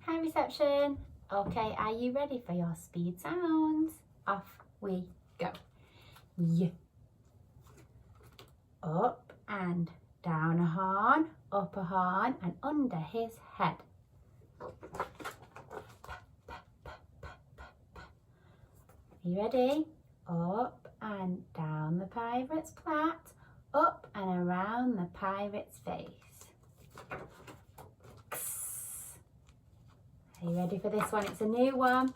Hi reception. Okay, are you ready for your speed sounds? Off we go. Y. Up and down a horn, up a horn and under his head. Are you ready? Up and down the pirate's plait, up and around the pirate's face. Are you ready for this one? It's a new one.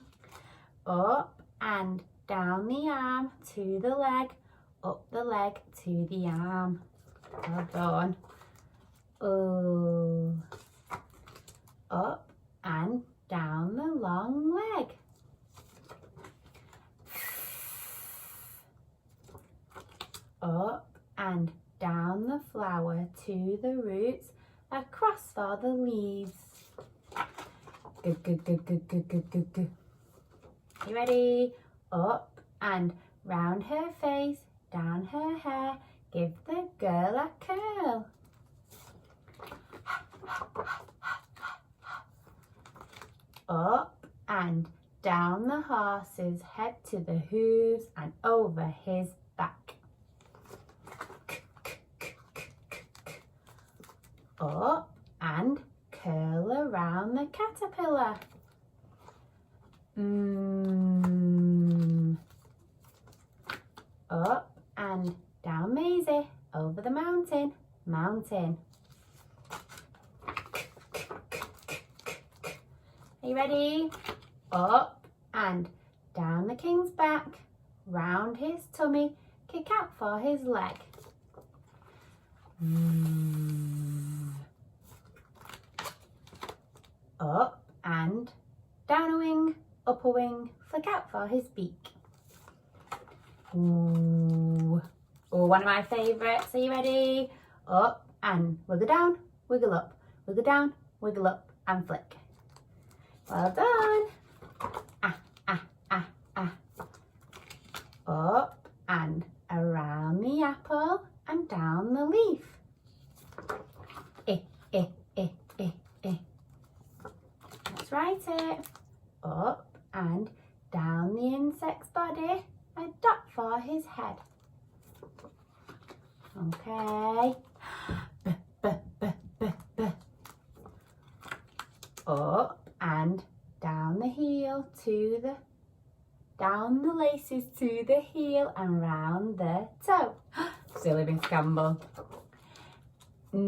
Up and down the arm to the leg, up the leg to the arm. Well done. Oh. Up and down the long leg. Up and down the flower to the roots, across for the leaves. Good, good, good, good, good, good, good, good. You ready? Up and round her face, down her hair, give the girl a curl. Up and down the horse's head to the hooves and over his back. Up and curl around the caterpillar. Up and down Maisie, over the mountain, mountain. Are you ready? Up and down the king's back, round his tummy, kick out for his leg. Up and down a wing, up a wing, flick out for his beak. Ooh. Oh, one of my favourites. Are you ready? Up and wiggle down, wiggle up, wiggle down, wiggle up and flick. Well done. Ah, ah, ah, ah. Up and around the apple and down the leaf. Eh, eh, eh, eh, eh. Let's write it. Up and down the insect's body, a dot for his head. Okay. B, b, b, b, b. Up and down the heel to the, down the laces to the heel and round the toe. Silly Miss Campbell. Are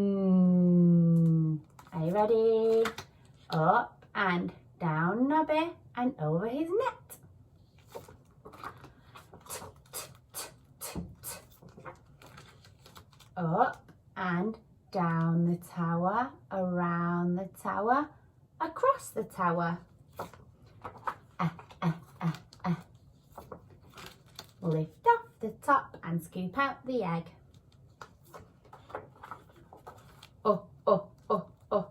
you ready? Up and down Nobby and over his net. Up and down the tower, around the tower, across the tower. Lift off the top and scoop out the egg. Oh, oh, oh, oh.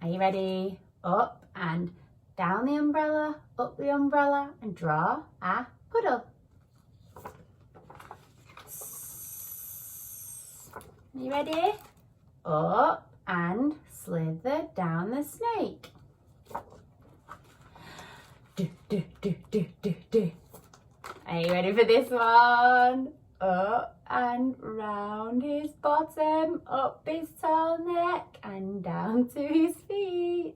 Are you ready? Up and down the umbrella, up the umbrella and draw a puddle. Are you ready? Up and slither down the snake. Do, do, do, do, do, do. Are you ready for this one? Up and round his bottom, up his tall neck and down to his feet.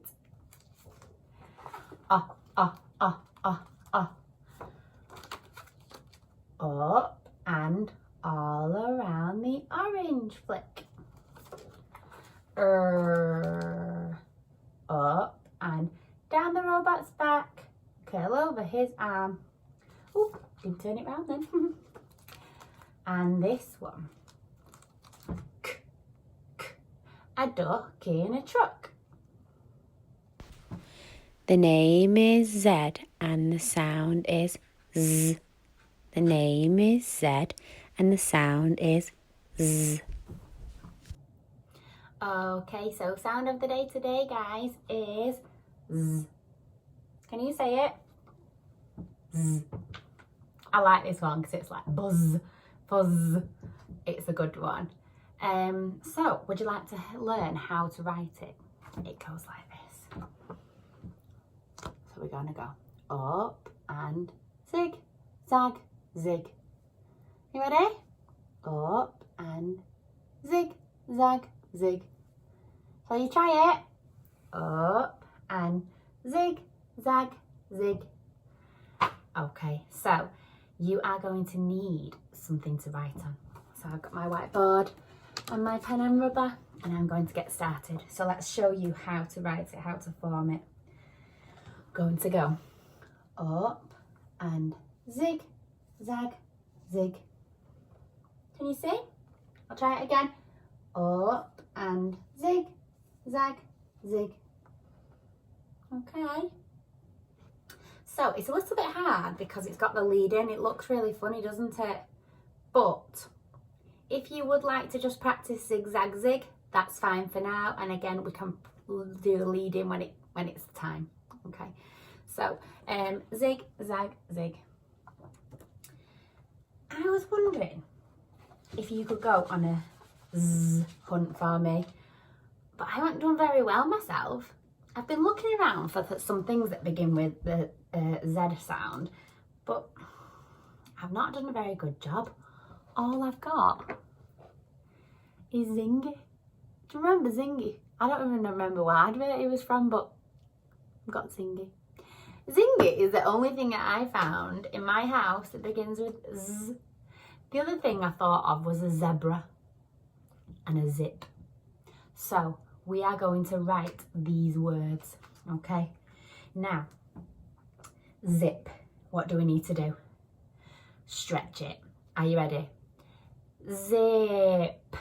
Ah, ah, ah, ah, ah. Up and all around the orange flick. Up and down the robot's back, curl over his arm. Oh, didn't turn it round then. And this one. A duck in a truck. The name is Z and the sound is Z. The name is Z and the sound is Z. Okay, so sound of the day today, guys, is Z. Can you say it? Z. I like this one because it's like buzz, fuzz. It's a good one. So, would you like to learn how to write it? It goes like this. So we're going to go up and zig, zag, zig. You ready? Up and zig, zag, zig. So you try it. Up and zig, zag, zig. Okay, so you are going to need something to write on. So I've got my whiteboard and my pen and rubber, and I'm going to get started. So let's show you how to write it, how to form it. Going to go up and zig, zag, zig. Can you see? I'll try it again. Up and zig, zag, zig. Okay. So it's a little bit hard because it's got the lead in. It looks really funny, doesn't it? But if you would like to just practice zig, zag, zig, that's fine for now. And again, we can do the lead in when it's time. Okay. So zig, zag, zig. I was wondering if you could go on a z hunt for me, but I haven't done very well myself. I've been looking around for some things that begin with the Z sound, but I've not done a very good job. All I've got is Zingy. Do you remember Zingy? I don't even remember what advert it was from, but I've got Zingy. Zingy is the only thing that I found in my house that begins with Z. The other thing I thought of was a zebra and a zip. So we are going to write these words, okay? Now, zip. What do we need to do? Stretch it. Are you ready? Zip.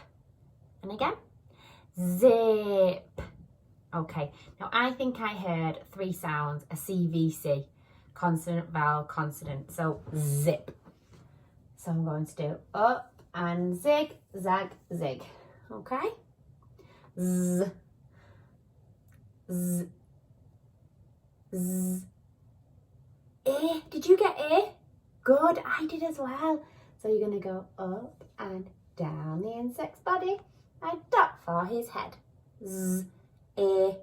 And again, zip. Okay, now I think I heard 3 sounds, a CVC, consonant, vowel, consonant. So zip. So I'm going to do up and zig, zag, zig. Okay? Z, z, z. A. Did you get A? Good, I did as well. So you're going to go up and down the insect's body. A dot for his head. Z, A.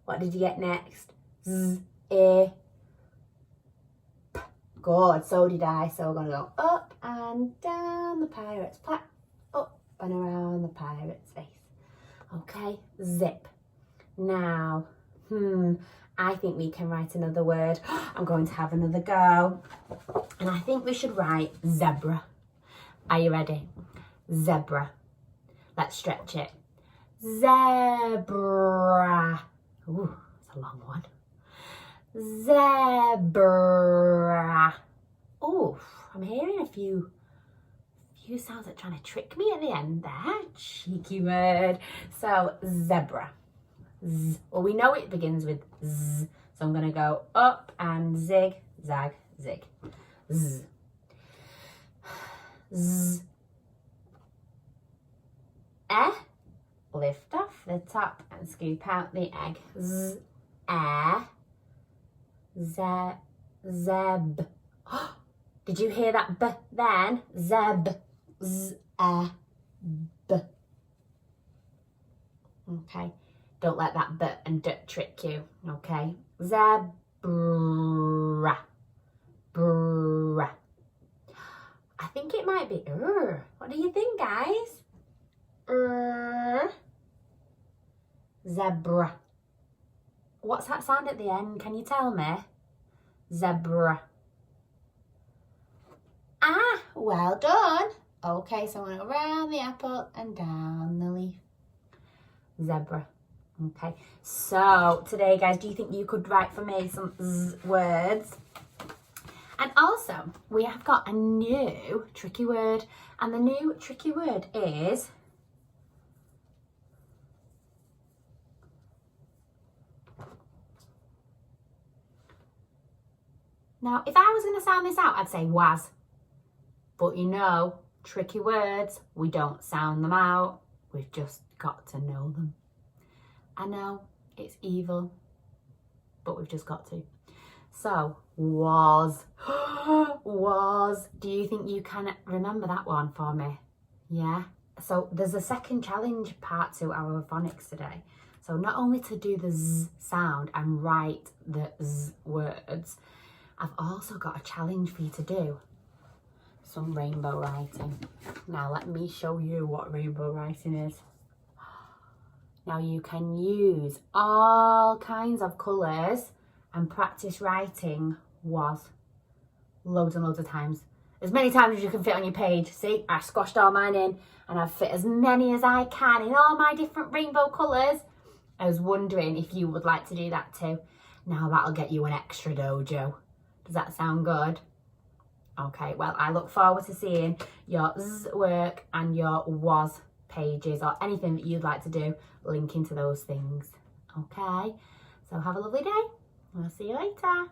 What did you get next? Z, A. P. Good, so did I. So we're going to go up and down the pirate's back, up and around the pirate's face. Okay, zip. Now, I think we can write another word. I'm going to have another go. And I think we should write zebra. Are you ready? Zebra. Let's stretch it. Zebra. Ooh, it's a long one. Zebra. Oh, I'm hearing a few sounds that are trying to trick me at the end there. Cheeky word. So, zebra. Z. Well, we know it begins with Z. So I'm going to go up and zig, zag, zig. Z. Z. Lift off the top and scoop out the egg. Z. Zeb. Did you hear that B then? Zeb. Z. B. Okay. Don't let that B and D trick you. Okay. Zebra. Bra. I think it might be What do you think, guys? Zebra. What's that sound at the end? Can you tell me? Zebra. Ah, well done. Okay, so I went around the apple and down the leaf. Zebra. Okay, so today, guys, do you think you could write for me some Z words? And also, we have got a new tricky word. And the new tricky word is... Now, if I was going to sound this out, I'd say was. But you know, tricky words, we don't sound them out. We've just got to know them. I know, it's evil, but we've just got to. So, was. Was. Do you think you can remember that one for me? Yeah? So, there's a second challenge part to our phonics today. So not only to do the Z sound and write the Z words, I've also got a challenge for you to do. Some rainbow writing. Now let me show you what rainbow writing is. Now you can use all kinds of colours and practice writing was loads and loads of times. As many times as you can fit on your page. See, I squashed all mine in and I've fit as many as I can in all my different rainbow colours. I was wondering if you would like to do that too. Now that'll get you an extra dojo. Does that sound good? Okay, well, I look forward to seeing your Z work and your was pages or anything that you'd like to do, linking to those things. Okay, so have a lovely day. I'll see you later.